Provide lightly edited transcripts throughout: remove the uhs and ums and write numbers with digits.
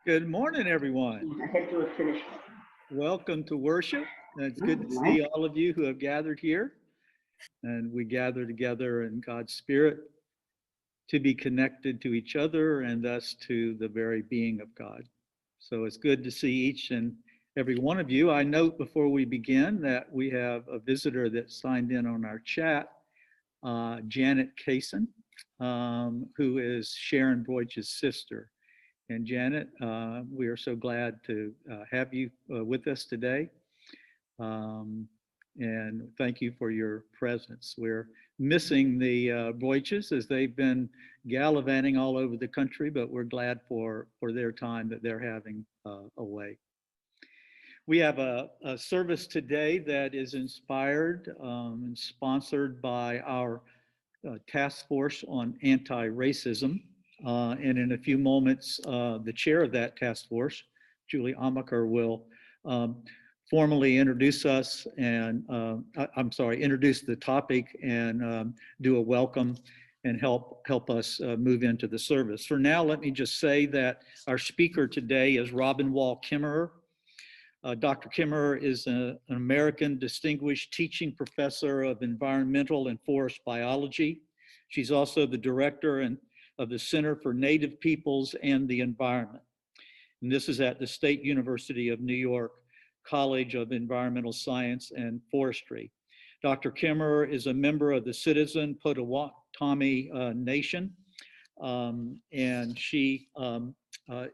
Good morning, everyone. I had to finish. Welcome to worship. It's good to Nice. see all of you who have gathered here. And we gather together in God's Spirit to be connected to each other and thus to the very being of God. So it's good to see each and every one of you. I note before we begin that we have a visitor that signed in on our chat, Janet Kaysen, who is Sharon Boyd's sister. And Janet, we are so glad to have you with us today. Um, and thank you for your presence. We're missing the Boyches as they've been gallivanting all over the country, but we're glad for their time that they're having away. We have a service today that is inspired and sponsored by our task force on anti-racism. And in a few moments, the chair of that task force, Julie Amaker, will um, formally introduce us and, I'm sorry, introduce the topic and do a welcome and help us move into the service. For now, let me just say that our speaker today is Robin Wall Kimmerer. Dr. Kimmerer is an American distinguished teaching professor of environmental and forest biology. She's also the director of the Center for Native Peoples and the Environment. And this is at the State University of New York College of Environmental Science and Forestry. Dr. Kimmerer is a member of the Citizen Potawatomi Nation, and she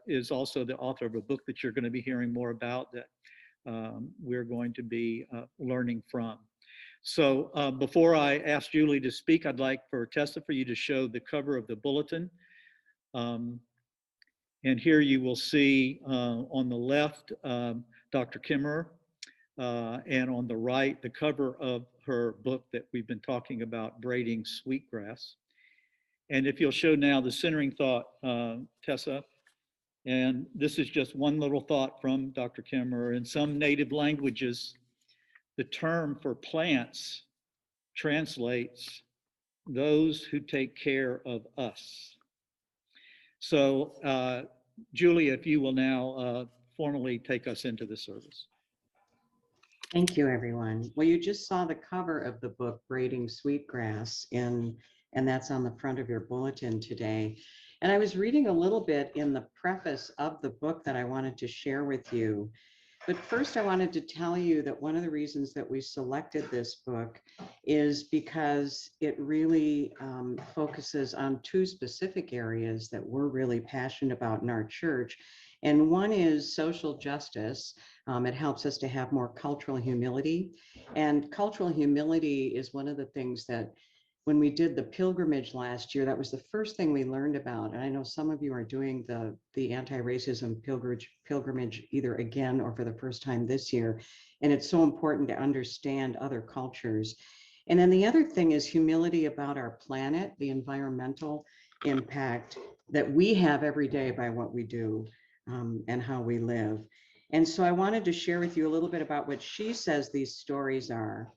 is also the author of a book that you're going to be hearing more about that we're going to be learning from. So before I ask Julie to speak, I'd like for Tessa for you to show the cover of the bulletin. Um, and here you will see on the left, Dr. Kimmerer, and on the right, the cover of her book that we've been talking about, Braiding Sweetgrass. And if you'll show now the centering thought, Tessa, and this is just one little thought from Dr. Kimmerer. In some native languages, the term for plants translates those who take care of us. So, Julie, if you will now formally take us into the service. Thank you, everyone. Well, you just saw the cover of the book, Braiding Sweetgrass, and that's on the front of your bulletin today. And I was reading a little bit in the preface of the book that I wanted to share with you. But first, I wanted to tell you that one of the reasons that we selected this book is because it really focuses on two specific areas that we're really passionate about in our church. And one is social justice. It helps us to have more cultural humility. And cultural humility is one of the things that when we did the pilgrimage last year, that was the first thing we learned about. And I know some of you are doing the anti-racism pilgrimage either again or for the first time this year. And it's so important to understand other cultures. And then the other thing is humility about our planet, the environmental impact that we have every day by what we do and how we live. And so I wanted to share with you a little bit about what she says these stories are.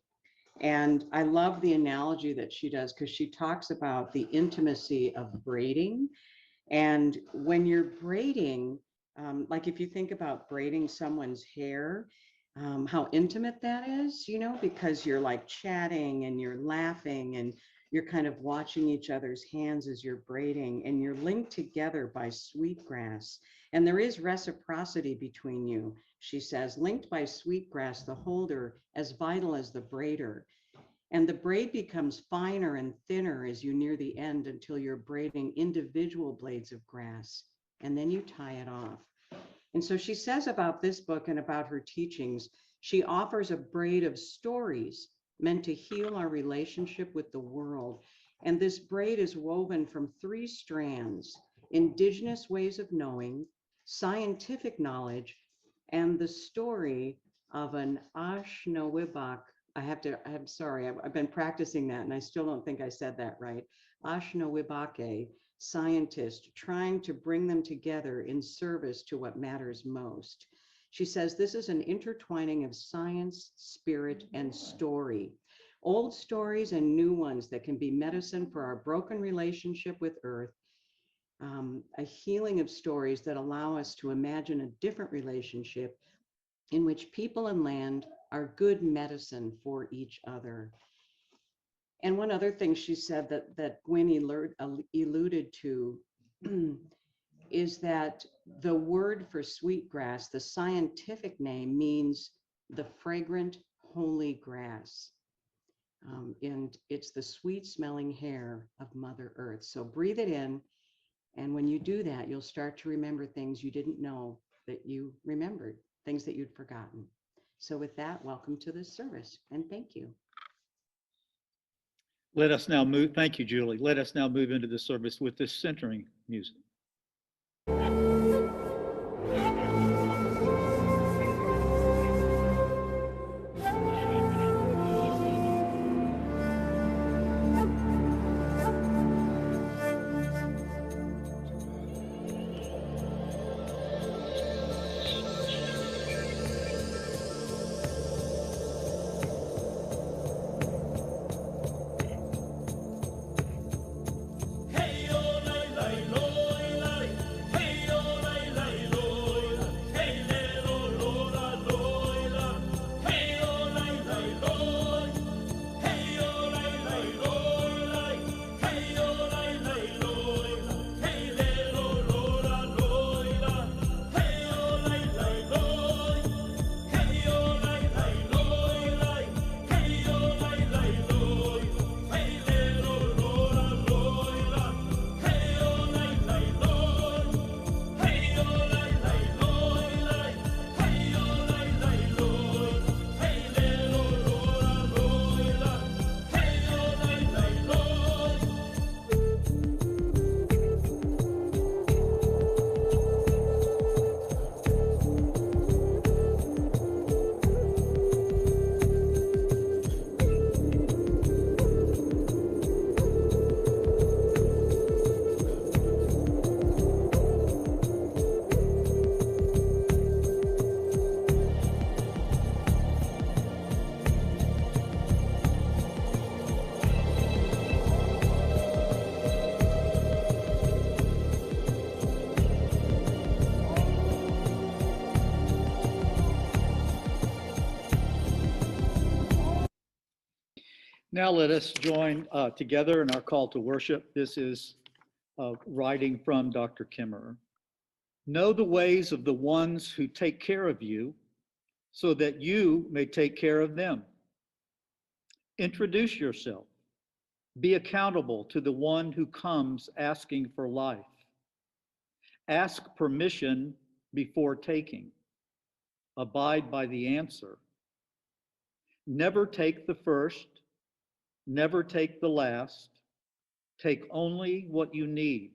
And I love the analogy that she does because she talks about the intimacy of braiding. And when you're braiding, like if you think about braiding someone's hair, how intimate that is, because you're like chatting and you're laughing and you're kind of watching each other's hands as you're braiding and you're linked together by sweetgrass. And there is reciprocity between you, she says, linked by sweetgrass, the holder as vital as the braider. And the braid becomes finer and thinner as you near the end until you're braiding individual blades of grass, and then you tie it off. And so she says about this book and about her teachings, she offers a braid of stories meant to heal our relationship with the world. And this braid is woven from three strands: indigenous ways of knowing, scientific knowledge, and the story of an Ashnowibak. I'm sorry, I've been practicing that and I still don't think I said that right. Ashnowibake scientist trying to bring them together in service to what matters most. She says this is an intertwining of science, spirit, and story. Old stories and new ones that can be medicine for our broken relationship with Earth a healing of stories that allow us to imagine a different relationship in which people and land are good medicine for each other. And one other thing she said that Gwen alluded to is that the word for sweetgrass, the scientific name, means the fragrant holy grass. And it's the sweet smelling hair of Mother Earth. So breathe it in. And when you do that, you'll start to remember things you didn't know that you remembered, things that you'd forgotten. So with that, welcome to this service and thank you. Let us now move. Thank you, Julie. Let us now move into the service with this centering music. Now let us join together in our call to worship. This is writing from Dr. Kimmerer. Know the ways of the ones who take care of you so that you may take care of them. Introduce yourself. Be accountable to the one who comes asking for life. Ask permission before taking. Abide by the answer. Never take the first. Never take the last. Take only what you need.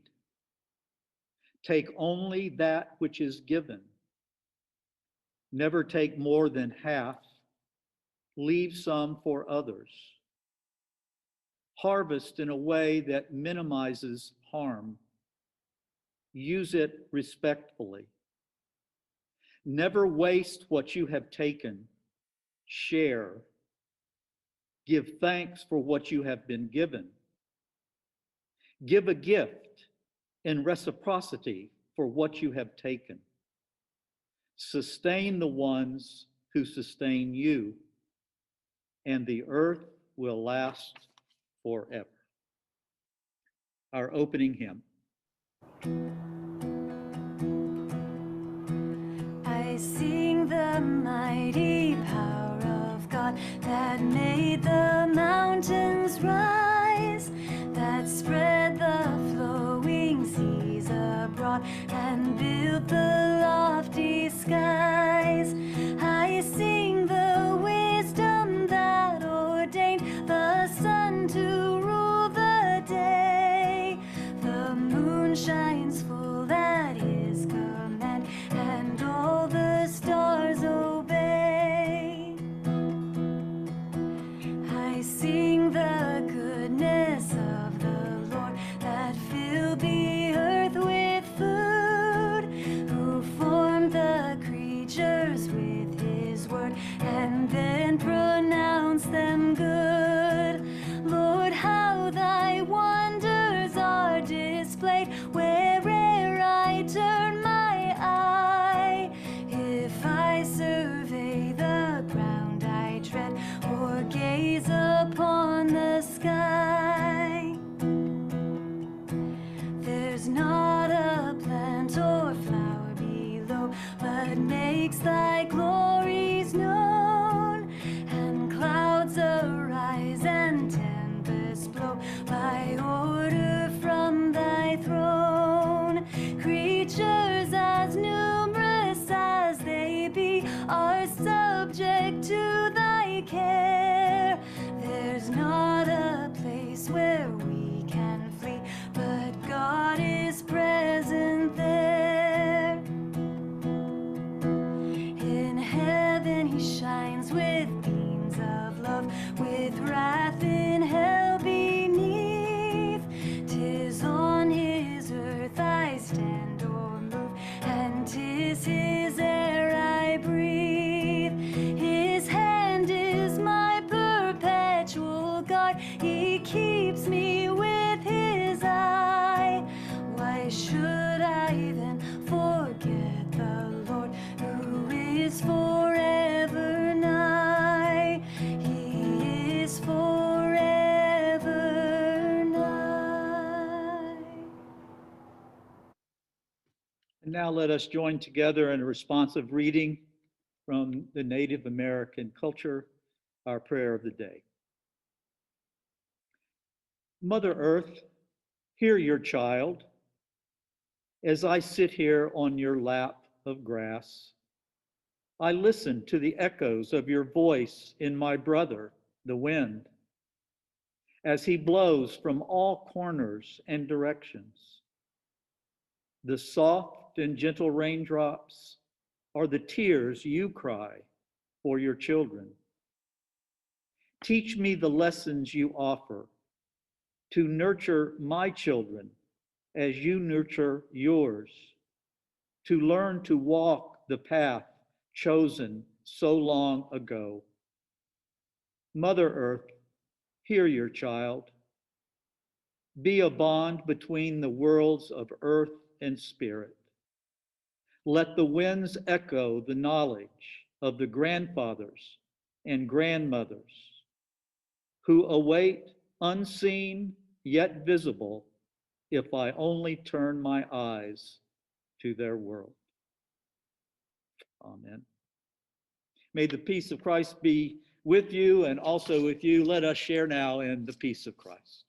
Take only that which is given. Never take more than half. Leave some for others. Harvest in a way that minimizes harm. Use it respectfully. Never waste what you have taken. Share. Give thanks for what you have been given. Give a gift in reciprocity for what you have taken. Sustain the ones who sustain you, and the earth will last forever. Our opening hymn. I sing the mighty power of God that made the mountains rise, that spread the flowing seas abroad and built the lofty skies. I sing the wisdom that ordained the sun to rule the day. The moon shines full at his command, and all the stars obey. I sing the goodness of the Lord that filled the earth with food, who formed the creatures with his word and then pronounced them good. Lord, how thy wonders are displayed where but makes thy glories known, and clouds arise and tempests blow by order from thy throne. Creatures as numerous as they be are subject to thy care. There's not a place where we can flee, but God is present there. In heaven he shines with beams of love, with wrath in hell beneath. 'Tis on his earth I stand or move, and 'tis his air I breathe. His hand is my perpetual guard, he keeps me with his eye. Why should I then forget the Lord, who is forever nigh? He is forever nigh. And now let us join together in a responsive reading from the Native American culture, our prayer of the day. Mother Earth, hear your child. As I sit here on your lap of grass, I listen to the echoes of your voice in my brother, the wind, as he blows from all corners and directions. The soft and gentle raindrops are the tears you cry for your children. Teach me the lessons you offer to nurture my children as you nurture yours, to learn to walk the path chosen so long ago. Mother Earth, hear your child. Be a bond between the worlds of earth and spirit. Let the winds echo the knowledge of the grandfathers and grandmothers who await unseen yet visible if I only turn my eyes to their world. Amen. May the peace of Christ be with you and also with you. Let us share now in the peace of Christ.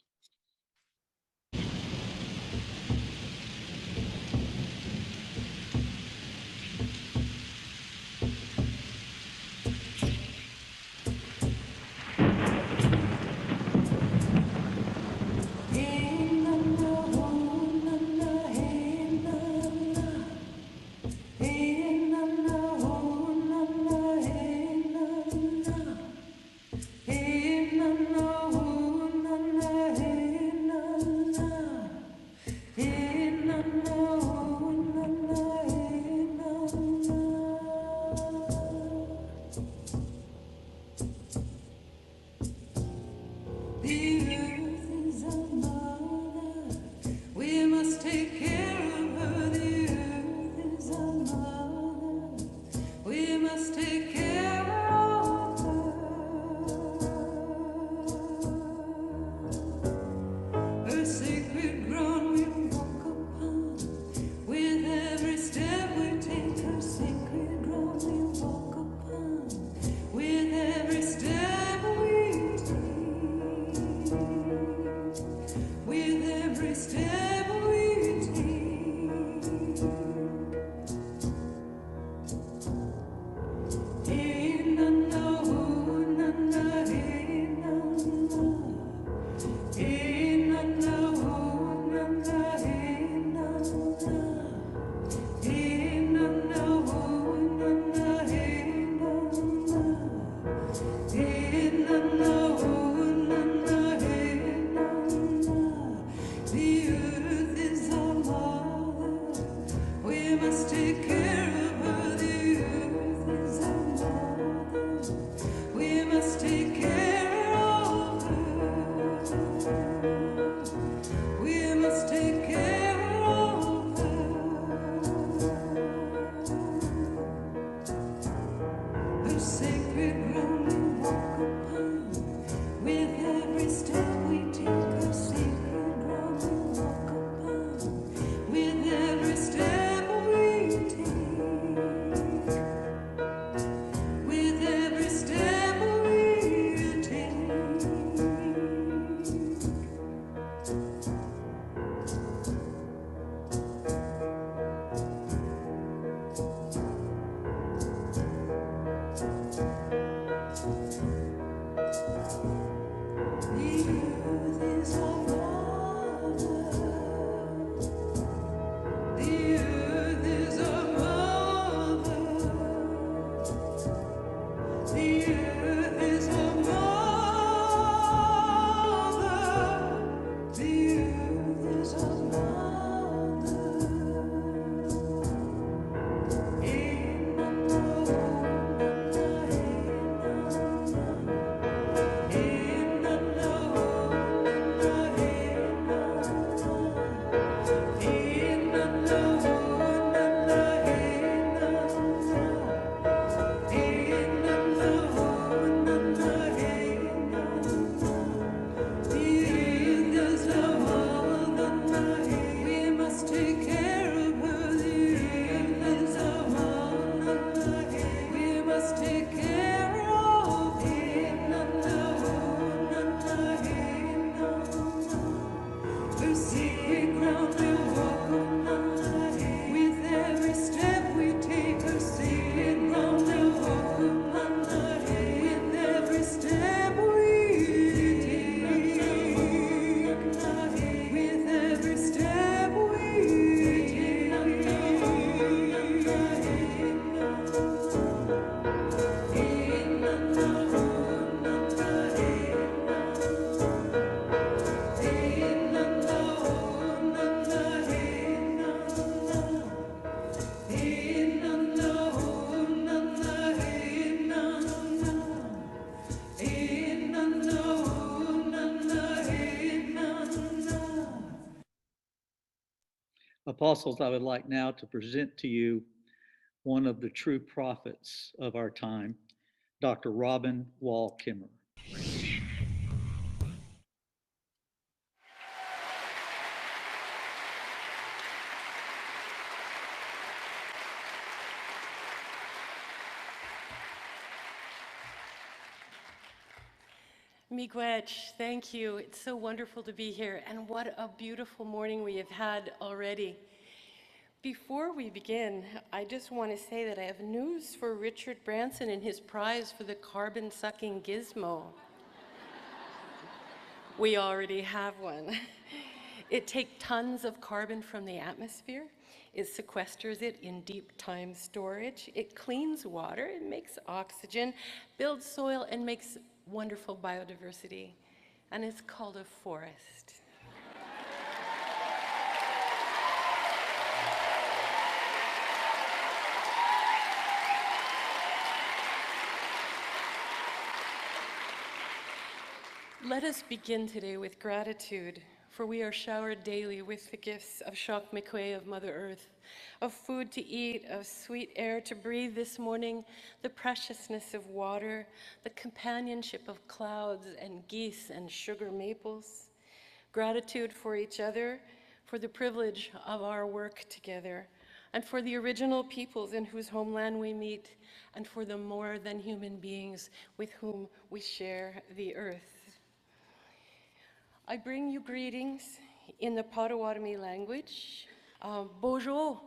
Apostles, I would like now to present to you one of the true prophets of our time, Dr. Robin Wall Kimmerer. Miigwech, thank you. It's so wonderful to be here, and what a beautiful morning we have had already. Before we begin, I just want to say that I have news for Richard Branson and his prize for the carbon-sucking gizmo. We already have one. It takes tons of carbon from the atmosphere. It sequesters it in deep time storage. It cleans water, it makes oxygen, builds soil, and makes wonderful biodiversity. And it's called a forest. Let us begin today with gratitude, for we are showered daily with the gifts of Shok Mikwe of Mother Earth, of food to eat, of sweet air to breathe this morning, the preciousness of water, the companionship of clouds and geese and sugar maples. Gratitude for each other, for the privilege of our work together, and for the original peoples in whose homeland we meet, and for the more than human beings with whom we share the earth. I bring you greetings in the Potawatomi language. Bonjour,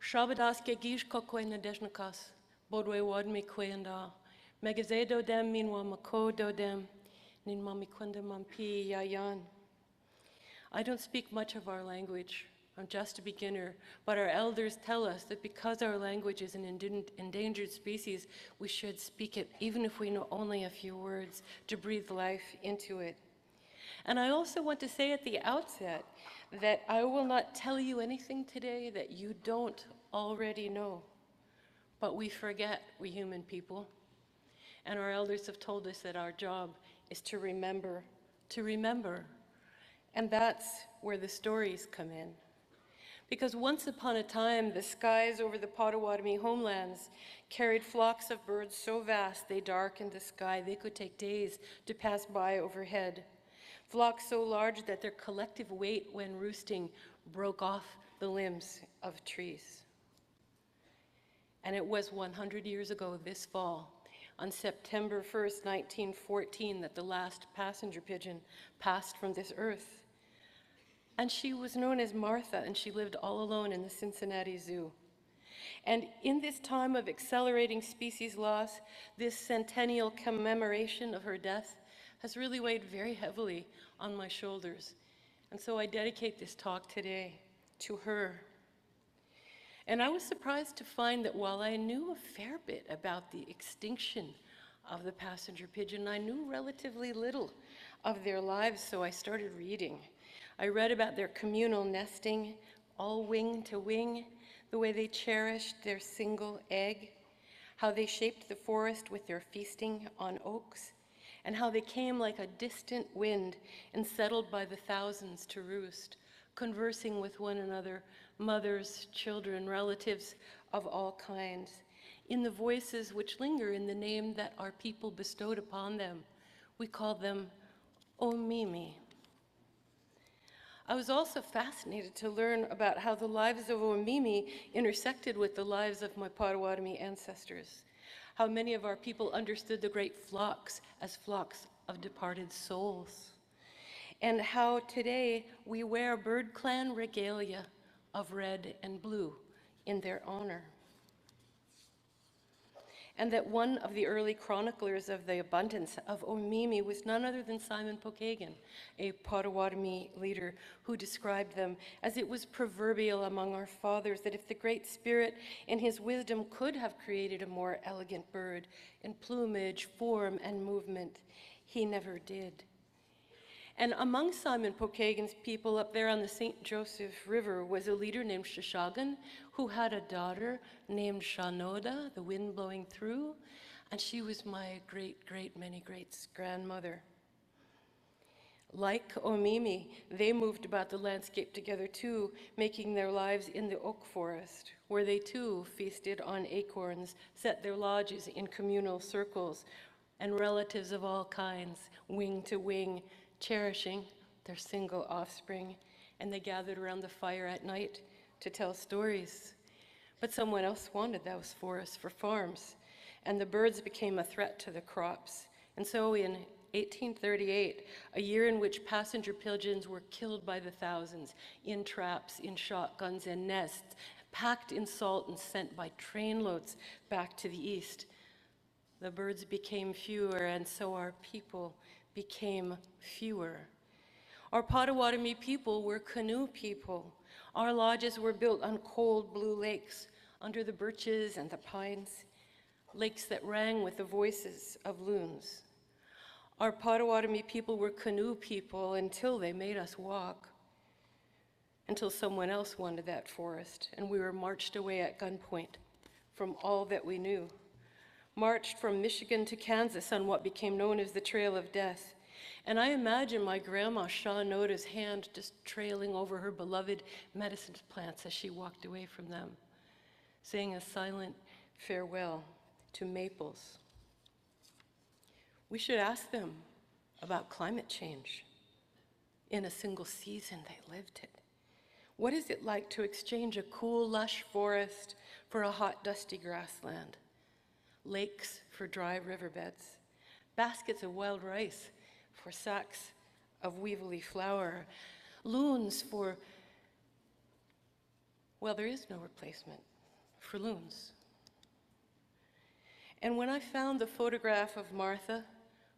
Shabadas Kegish Kokwe Nadeshnakas, Bodwe Wadmi Kwenda, Megaze Dodem, Minwa Mako Dodem, Ninmami Kwenda Mampi Yayan. I don't speak much of our language. I'm just a beginner, but our elders tell us that because our language is an endangered species, we should speak it, even if we know only a few words, to breathe life into it. And I also want to say at the outset that I will not tell you anything today that you don't already know. But we forget, we human people. And our elders have told us that our job is to remember, to remember. And that's where the stories come in. Because once upon a time, the skies over the Potawatomi homelands carried flocks of birds so vast they darkened the sky they could take days to pass by overhead. Flocks so large that their collective weight when roosting broke off the limbs of trees. And it was 100 years ago this fall, on September 1st, 1914, that the last passenger pigeon passed from this earth. And she was known as Martha, and she lived all alone in the Cincinnati Zoo. And in this time of accelerating species loss, this centennial commemoration of her death has really weighed very heavily on my shoulders. And so I dedicate this talk today to her. And I was surprised to find that while I knew a fair bit about the extinction of the passenger pigeon, I knew relatively little of their lives, so I started reading. I read about their communal nesting, all wing to wing, the way they cherished their single egg, how they shaped the forest with their feasting on oaks, and how they came like a distant wind and settled by the thousands to roost, conversing with one another, mothers, children, relatives of all kinds, in the voices which linger in the name that our people bestowed upon them. We call them Omimi. I was also fascinated to learn about how the lives of Omimi intersected with the lives of my Potawatomi ancestors, how many of our people understood the great flocks as flocks of departed souls, and how today we wear bird clan regalia of red and blue in their honor. And that one of the early chroniclers of the abundance of Omimi was none other than Simon Pokagon, a Potawatomi leader who described them as it was proverbial among our fathers that if the Great Spirit in his wisdom could have created a more elegant bird in plumage, form, and movement, he never did. And among Simon Pokagon's people up there on the St. Joseph River was a leader named Shoshagan who had a daughter named Shanoda, the wind blowing through, and she was my great, great, many greats grandmother. Like Omimi, they moved about the landscape together too, making their lives in the oak forest, where they too feasted on acorns, set their lodges in communal circles, and relatives of all kinds, wing to wing, cherishing their single offspring. And they gathered around the fire at night to tell stories. But someone else wanted those forests for farms, and the birds became a threat to the crops. And so in 1838, a year in which passenger pigeons were killed by the thousands, in traps, in shotguns and nests, packed in salt and sent by trainloads back to the east, the birds became fewer, and so our people became fewer. Our Potawatomi people were canoe people. Our lodges were built on cold blue lakes under the birches and the pines, lakes that rang with the voices of loons. Our Potawatomi people were canoe people until they made us walk, until someone else wanted that forest, and we were marched away at gunpoint from all that we knew. Marched from Michigan to Kansas on what became known as the Trail of Death. And I imagine my grandma Shaw Noda's hand just trailing over her beloved medicine plants as she walked away from them, saying a silent farewell to maples. We should ask them about climate change. In a single season, they lived it. What is it like to exchange a cool, lush forest for a hot, dusty grassland? Lakes for dry riverbeds, baskets of wild rice for sacks of weevily flour, loons for, well, there is no replacement for loons. And when I found the photograph of Martha,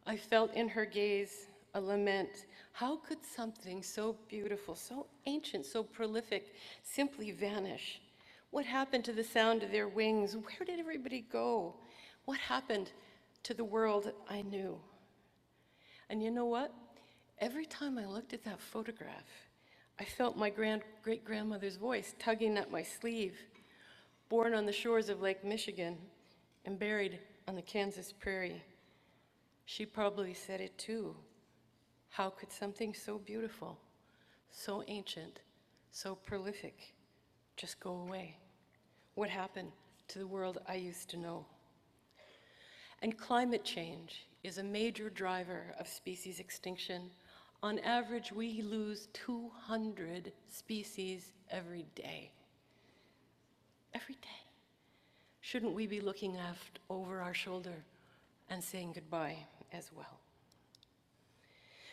I felt in her gaze a lament. How could something so beautiful, so ancient, so prolific, simply vanish? What happened to the sound of their wings? Where did everybody go? What happened to the world I knew? And you know what? Every time I looked at that photograph, I felt my great-grandmother's voice tugging at my sleeve. Born on the shores of Lake Michigan and buried on the Kansas prairie, she probably said it too. How could something so beautiful, so ancient, so prolific just go away? What happened to the world I used to know? And climate change is a major driver of species extinction. On average, we lose 200 species every day. Every day. Shouldn't we be looking over our shoulder and saying goodbye as well?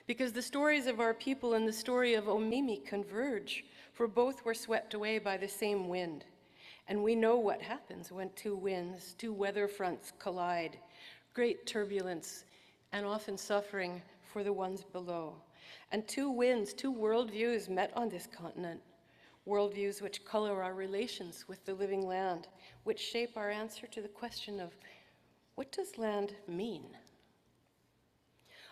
Because the stories of our people and the story of Omimi converge, for both were swept away by the same wind. And we know what happens when two winds, two weather fronts collide. Great turbulence and often suffering for the ones below. And two winds, two worldviews met on this continent. Worldviews which color our relations with the living land, which shape our answer to the question of, what does land mean?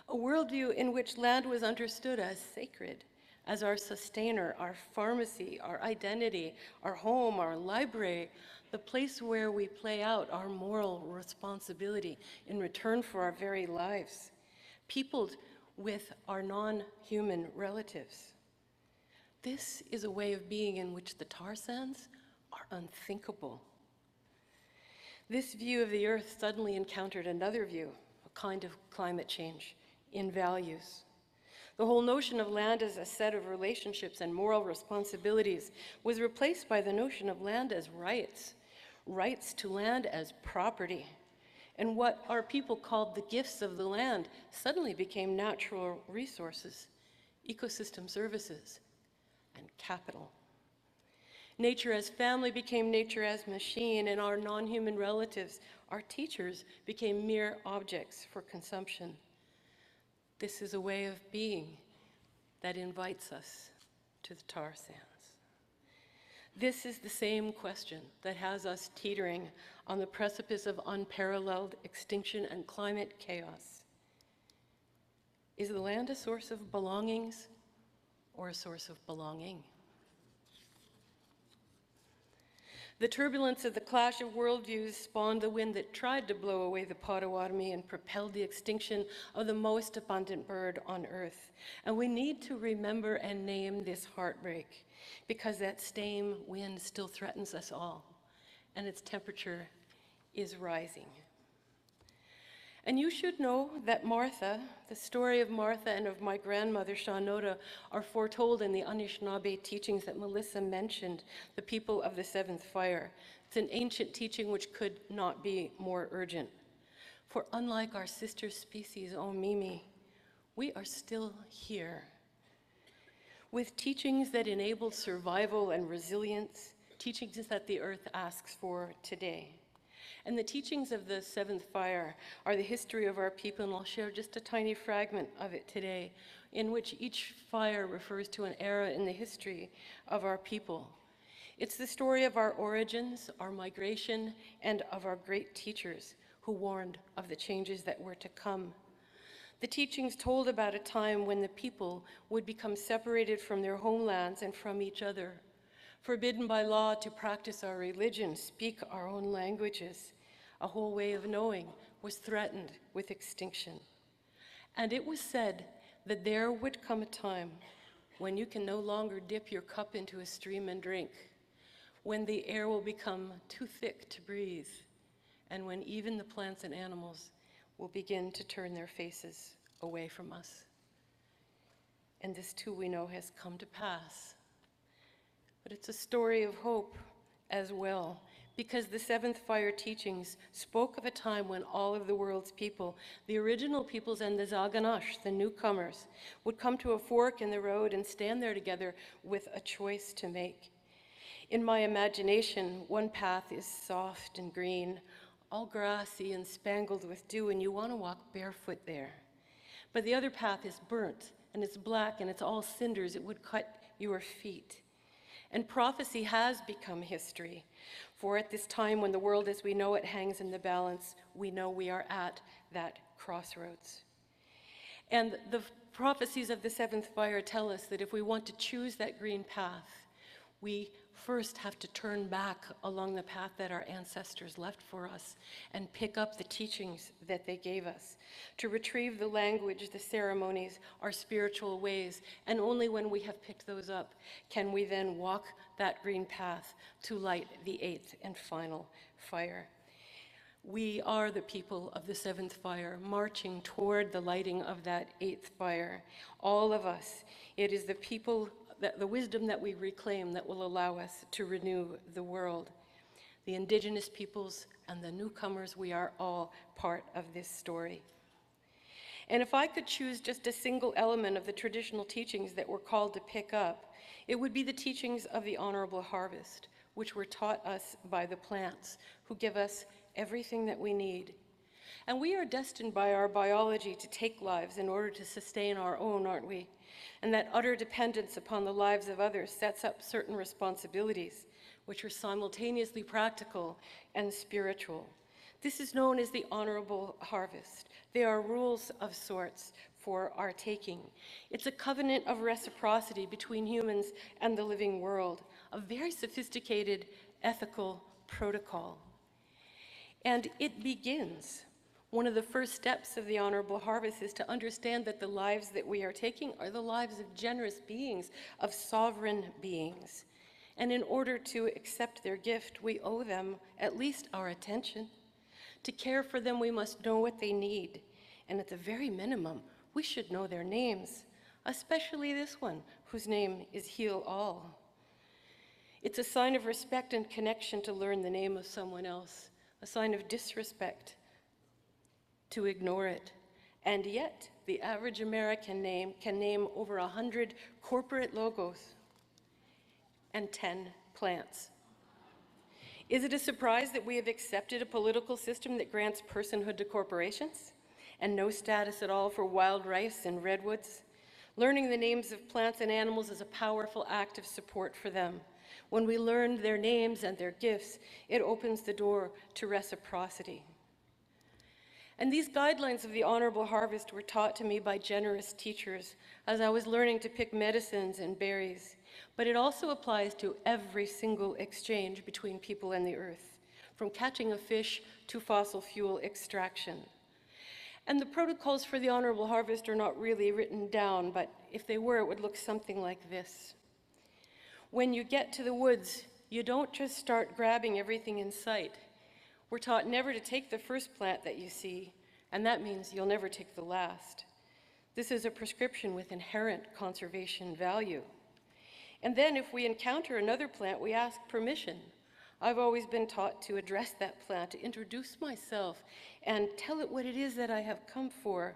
A worldview in which land was understood as sacred, as our sustainer, our pharmacy, our identity, our home, our library, the place where we play out our moral responsibility in return for our very lives, peopled with our non-human relatives. This is a way of being in which the tar sands are unthinkable. This view of the earth suddenly encountered another view, a kind of climate change in values. The whole notion of land as a set of relationships and moral responsibilities was replaced by the notion of land as rights, rights to land as property. And what our people called the gifts of the land suddenly became natural resources, ecosystem services, and capital. Nature as family became nature as machine, and our non-human relatives, our teachers, became mere objects for consumption. This is a way of being that invites us to the tar sands. This is the same question that has us teetering on the precipice of unparalleled extinction and climate chaos. Is the land a source of belongings or a source of belonging? The turbulence of the clash of worldviews spawned the wind that tried to blow away the Potawatomi and propelled the extinction of the most abundant bird on earth. And we need to remember and name this heartbreak, because that same wind still threatens us all, and its temperature is rising. And you should know that Martha, the story of Martha and of my grandmother Shawnota, are foretold in the Anishinaabe teachings that Melissa mentioned, the people of the seventh fire. It's an ancient teaching which could not be more urgent. For unlike our sister species, Mimi, we are still here. With teachings that enable survival and resilience, teachings that the earth asks for today. And the teachings of the seventh fire are the history of our people, and I'll share just a tiny fragment of it today, in which each fire refers to an era in the history of our people. It's the story of our origins, our migration, and of our great teachers who warned of the changes that were to come. The teachings told about a time when the people would become separated from their homelands and from each other, forbidden by law to practice our religion, speak our own languages. A whole way of knowing was threatened with extinction. And it was said that there would come a time when you can no longer dip your cup into a stream and drink, when the air will become too thick to breathe, and when even the plants and animals will begin to turn their faces away from us. And this too we know has come to pass. But it's a story of hope as well, because the seventh fire teachings spoke of a time when all of the world's people, the original peoples and the Zaganash, the newcomers, would come to a fork in the road and stand there together with a choice to make. In my imagination, one path is soft and green, all grassy and spangled with dew, and you want to walk barefoot there. But the other path is burnt, and it's black, and it's all cinders. It would cut your feet. And prophecy has become history, for at this time when the world as we know it hangs in the balance, we know we are at that crossroads. And the prophecies of the seventh fire tell us that if we want to choose that green path, we first have to turn back along the path that our ancestors left for us and pick up the teachings that they gave us, to retrieve the language, the ceremonies, our spiritual ways, and only when we have picked those up can we then walk that green path to light the eighth and final fire. We are the people of the seventh fire, marching toward the lighting of that eighth fire. All of us. It is the people, the wisdom that we reclaim that will allow us to renew the world. The indigenous peoples and the newcomers, we are all part of this story. And if I could choose just a single element of the traditional teachings that we're called to pick up, it would be the teachings of the honorable harvest, which were taught us by the plants, who give us everything that we need. And we are destined by our biology to take lives in order to sustain our own, aren't we? And that utter dependence upon the lives of others sets up certain responsibilities, which are simultaneously practical and spiritual. This is known as the honorable harvest. They are rules of sorts for our taking. It's a covenant of reciprocity between humans and the living world, a very sophisticated ethical protocol. And it begins. One of the first steps of the honorable harvest is to understand that the lives that we are taking are the lives of generous beings, of sovereign beings. And in order to accept their gift, we owe them at least our attention. To care for them, we must know what they need. And at the very minimum, we should know their names, especially this one, whose name is Heal All. It's a sign of respect and connection to learn the name of someone else, a sign of disrespect to ignore it. And yet, the average American can name over 100 corporate logos and 10 plants. Is it a surprise that we have accepted a political system that grants personhood to corporations and no status at all for wild rice and redwoods? Learning the names of plants and animals is a powerful act of support for them. When we learn their names and their gifts, it opens the door to reciprocity. And these guidelines of the honorable harvest were taught to me by generous teachers as I was learning to pick medicines and berries. But it also applies to every single exchange between people and the earth, from catching a fish to fossil fuel extraction. And the protocols for the honorable harvest are not really written down, but if they were, it would look something like this. When you get to the woods, you don't just start grabbing everything in sight. We're taught never to take the first plant that you see, and that means you'll never take the last. This is a prescription with inherent conservation value. And then if we encounter another plant, we ask permission. I've always been taught to address that plant, to introduce myself and tell it what it is that I have come for.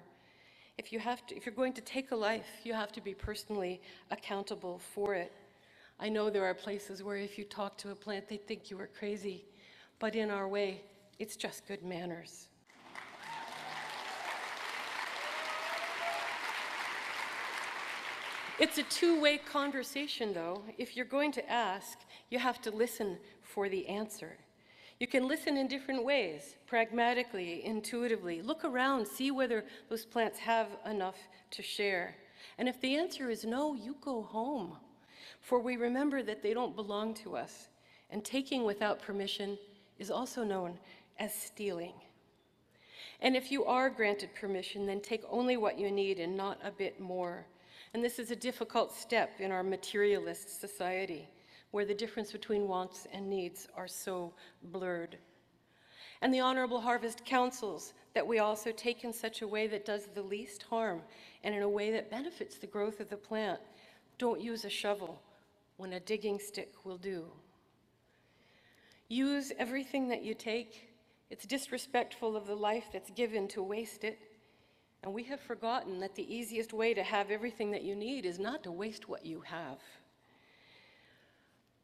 If you're going to take a life, you have to be personally accountable for it. I know there are places where if you talk to a plant, they think you are crazy, but in our way, it's just good manners. It's a two-way conversation, though. If you're going to ask, you have to listen for the answer. You can listen in different ways, pragmatically, intuitively. Look around, see whether those plants have enough to share. And if the answer is no, you go home. For we remember that they don't belong to us. And taking without permission is also known as stealing. And if you are granted permission, then take only what you need and not a bit more. And this is a difficult step in our materialist society, where the difference between wants and needs are so blurred. And the Honorable Harvest counsels that we also take in such a way that does the least harm and in a way that benefits the growth of the plant. Don't use a shovel when a digging stick will do. Use everything that you take. It's disrespectful of the life that's given to waste it. And we have forgotten that the easiest way to have everything that you need is not to waste what you have.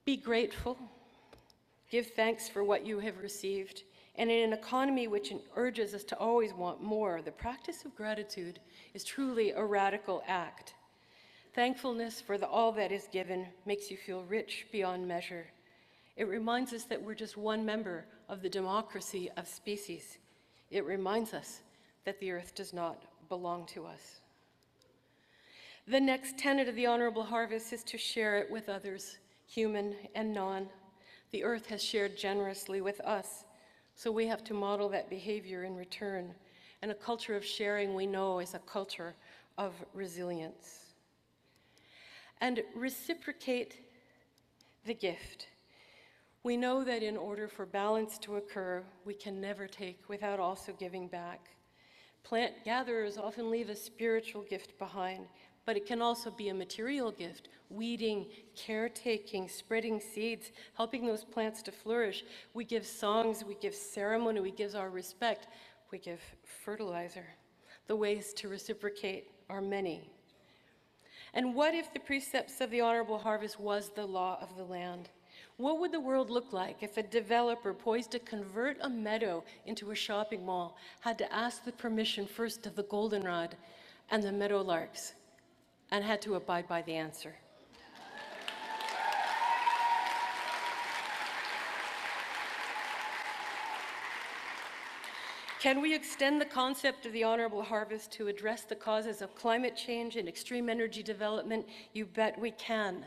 Be grateful. Give thanks for what you have received. And in an economy which urges us to always want more, the practice of gratitude is truly a radical act. Thankfulness for all that is given makes you feel rich beyond measure. It reminds us that we're just one member of the democracy of species. It reminds us that the earth does not belong to us. The next tenet of the Honorable Harvest is to share it with others, human and non. The earth has shared generously with us, so we have to model that behavior in return. And a culture of sharing, we know, is a culture of resilience. And reciprocate the gift. We know that in order for balance to occur, we can never take without also giving back. Plant gatherers often leave a spiritual gift behind, but it can also be a material gift, weeding, caretaking, spreading seeds, helping those plants to flourish. We give songs, we give ceremony, we give our respect, we give fertilizer. The ways to reciprocate are many. And what if the precepts of the Honorable Harvest was the law of the land? What would the world look like if a developer poised to convert a meadow into a shopping mall had to ask the permission first of the goldenrod and the meadowlarks and had to abide by the answer? Can we extend the concept of the Honorable Harvest to address the causes of climate change and extreme energy development? You bet we can.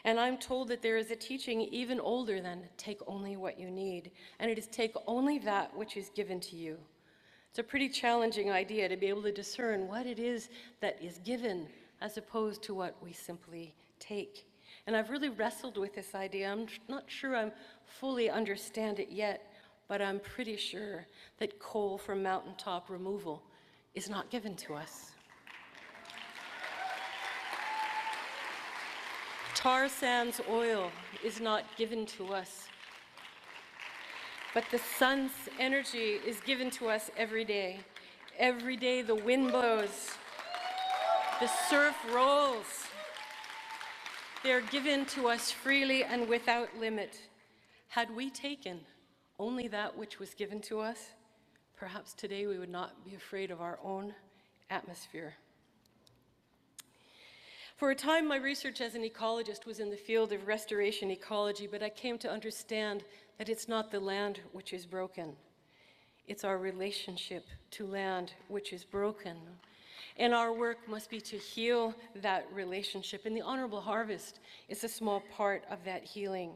And I'm told that there is a teaching even older than take only what you need, and it is take only that which is given to you. It's a pretty challenging idea to be able to discern what it is that is given as opposed to what we simply take. And I've really wrestled with this idea. I'm not sure I fully understand it yet, but I'm pretty sure that coal from mountaintop removal is not given to us. Tar sands oil is not given to us, but the sun's energy is given to us every day. Every day the wind blows, the surf rolls. They're given to us freely and without limit. Had we taken only that which was given to us, perhaps today we would not be afraid of our own atmosphere. For a time, my research as an ecologist was in the field of restoration ecology, but I came to understand that it's not the land which is broken. It's our relationship to land which is broken. And our work must be to heal that relationship. And the honorable harvest is a small part of that healing.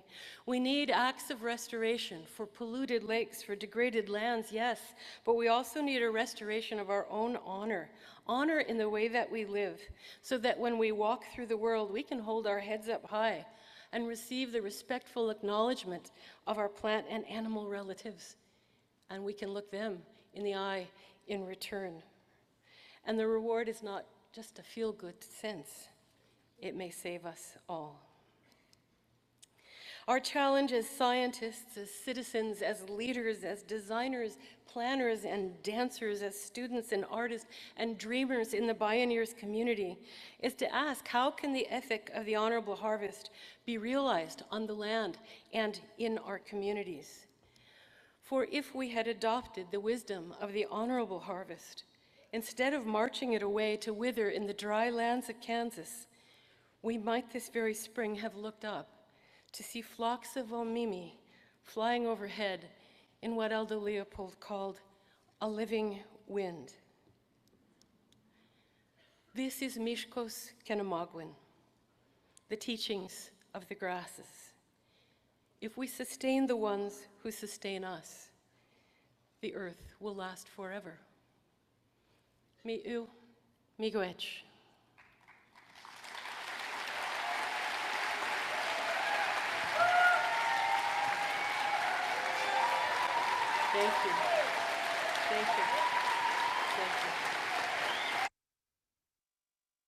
We need acts of restoration for polluted lakes, for degraded lands, yes, but we also need a restoration of our own honor, honor in the way that we live, so that when we walk through the world, we can hold our heads up high and receive the respectful acknowledgement of our plant and animal relatives. And we can look them in the eye in return. And the reward is not just a feel-good sense. It may save us all. Our challenge as scientists, as citizens, as leaders, as designers, planners, and dancers, as students and artists and dreamers in the Bioneers community is to ask, how can the ethic of the honorable harvest be realized on the land and in our communities? For if we had adopted the wisdom of the honorable harvest, instead of marching it away to wither in the dry lands of Kansas, we might this very spring have looked up to see flocks of omimi flying overhead in what Aldo Leopold called a living wind. This is Mishkos Kenamagwin, the teachings of the grasses. If we sustain the ones who sustain us, the earth will last forever. Mi'u, miigwech. Thank you. Thank you. Thank you.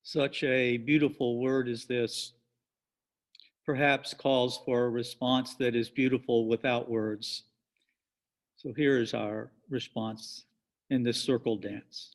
Such a beautiful word as this perhaps calls for a response that is beautiful without words. So here is our response in this circle dance.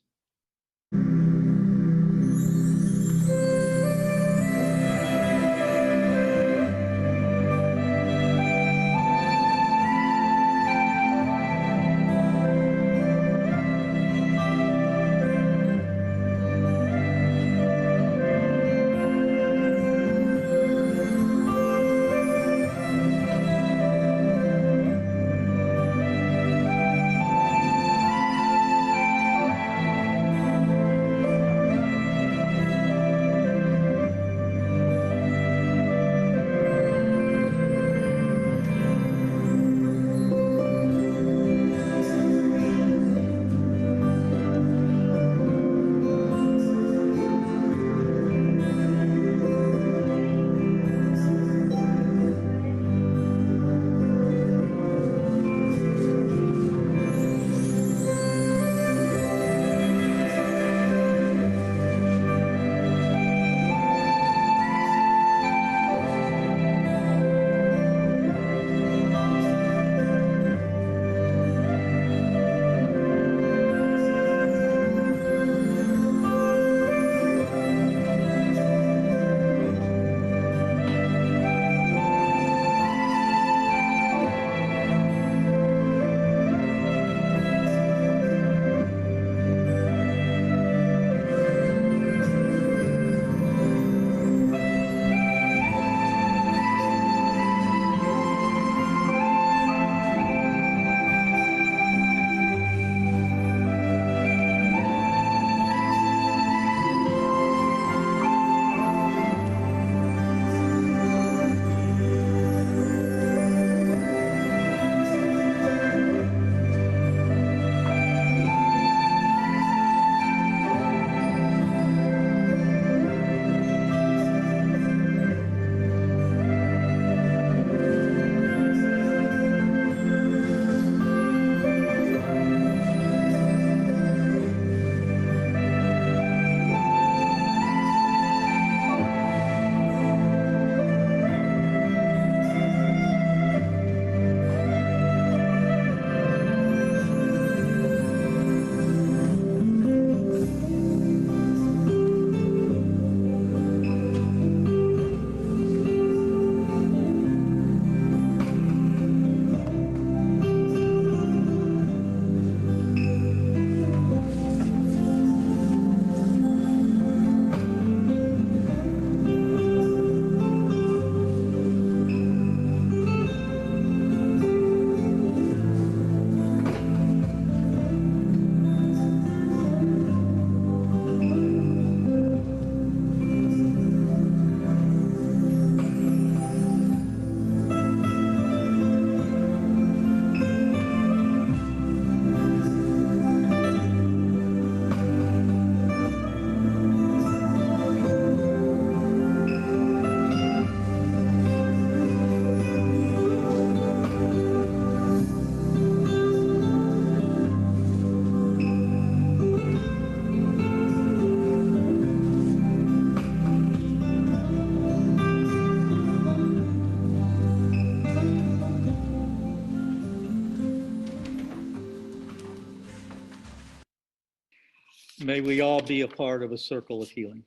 May we all be a part of a circle of healing.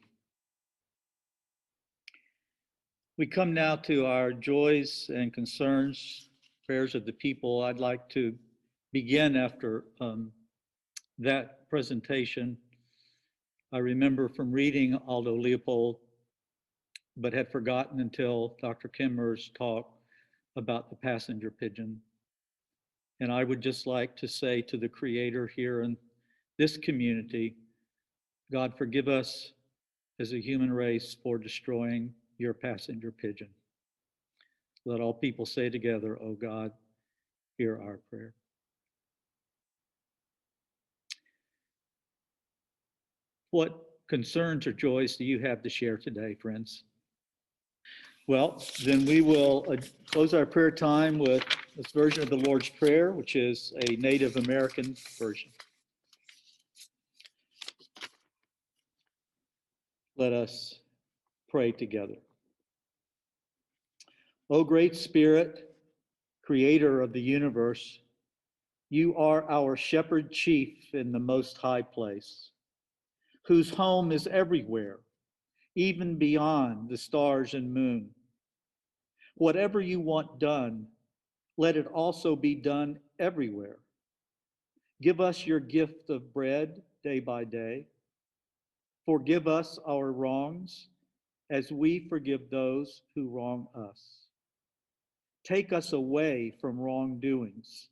We come now to our joys and concerns, prayers of the people. I'd like to begin after that presentation. I remember from reading Aldo Leopold, but had forgotten until Dr. Kimmerer's talk about the passenger pigeon. And I would just like to say to the Creator here in this community, God, forgive us as a human race for destroying your passenger pigeon. Let all people say together, oh God, hear our prayer. What concerns or joys do you have to share today, friends? Well, then we will close our prayer time with this version of the Lord's Prayer, which is a Native American version. Let us pray together. O great Spirit, creator of the universe, you are our shepherd chief in the most high place, whose home is everywhere, even beyond the stars and moon. Whatever you want done, let it also be done everywhere. Give us your gift of bread day by day. Forgive us our wrongs as we forgive those who wrong us. Take us away from wrongdoings.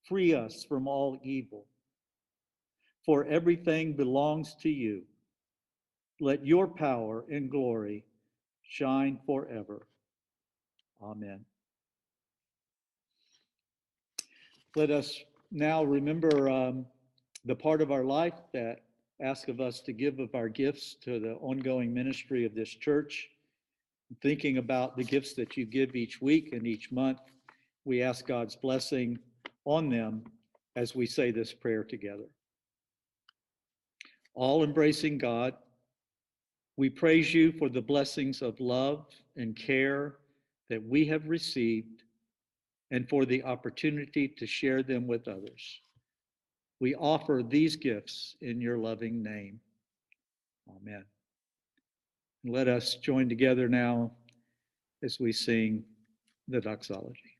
Free us from all evil. For everything belongs to you. Let your power and glory shine forever. Amen. Let us now remember the part of our life that asks of us to give of our gifts to the ongoing ministry of this church. Thinking about the gifts that you give each week and each month, we ask God's blessing on them as we say this prayer together. All embracing God, we praise you for the blessings of love and care that we have received and for the opportunity to share them with others. We offer these gifts in your loving name. Amen. And let us join together now as we sing the doxology.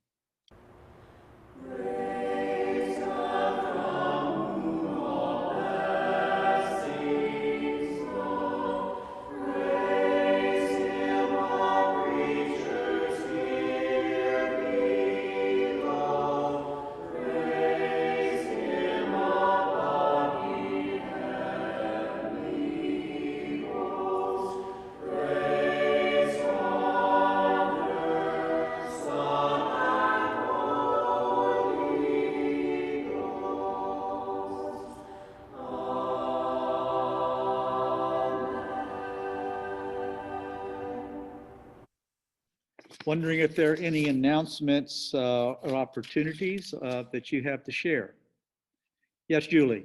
Wondering if there are any announcements or opportunities that you have to share. Yes, Julie.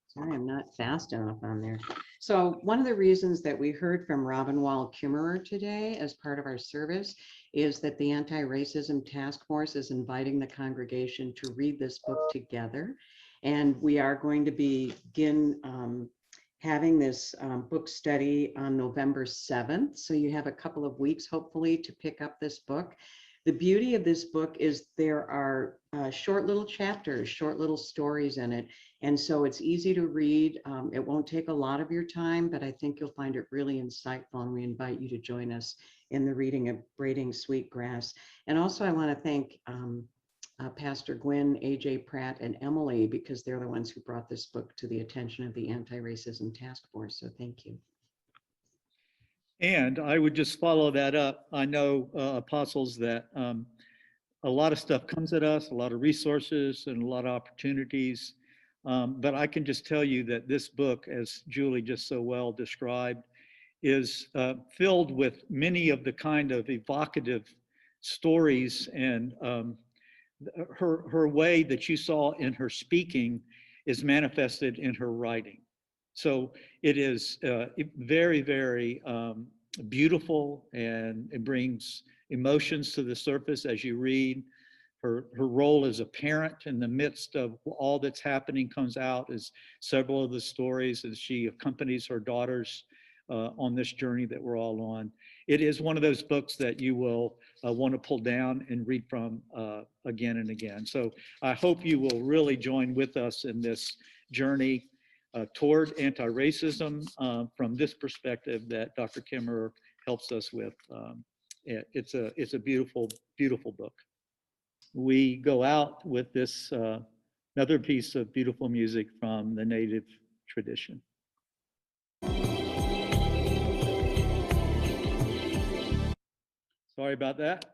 Sorry, I'm not fast enough on there. So one of the reasons that we heard from Robin Wall Kimmerer today as part of our service is that the Anti-Racism Task Force is inviting the congregation to read this book together. And we are going to begin having this book study on November 7th. So you have a couple of weeks, hopefully, to pick up this book. The beauty of this book is there are short little chapters, short little stories in it. And so it's easy to read. It won't take a lot of your time, but I think you'll find it really insightful. And we invite you to join us in the reading of Braiding Sweetgrass. And also I want to thank Pastor Gwen, AJ Pratt, and Emily, because they're the ones who brought this book to the attention of the Anti-Racism Task Force. So thank you. And I would just follow that up. I know, apostles, that a lot of stuff comes at us, a lot of resources and a lot of opportunities. But I can just tell you that this book, as Julie just so well described, is filled with many of the kind of evocative stories, and her way that you saw in her speaking is manifested in her writing. So it is very, very beautiful, and it brings emotions to the surface as you read. her role as a parent in the midst of all that's happening comes out as several of the stories as she accompanies her daughters on this journey that we're all on. It is one of those books that you will want to pull down and read from again and again. So I hope you will really join with us in this journey toward anti-racism from this perspective that Dr. Kimmerer helps us with. It's a beautiful, beautiful book. We go out with this another piece of beautiful music from the Native tradition. Sorry about that.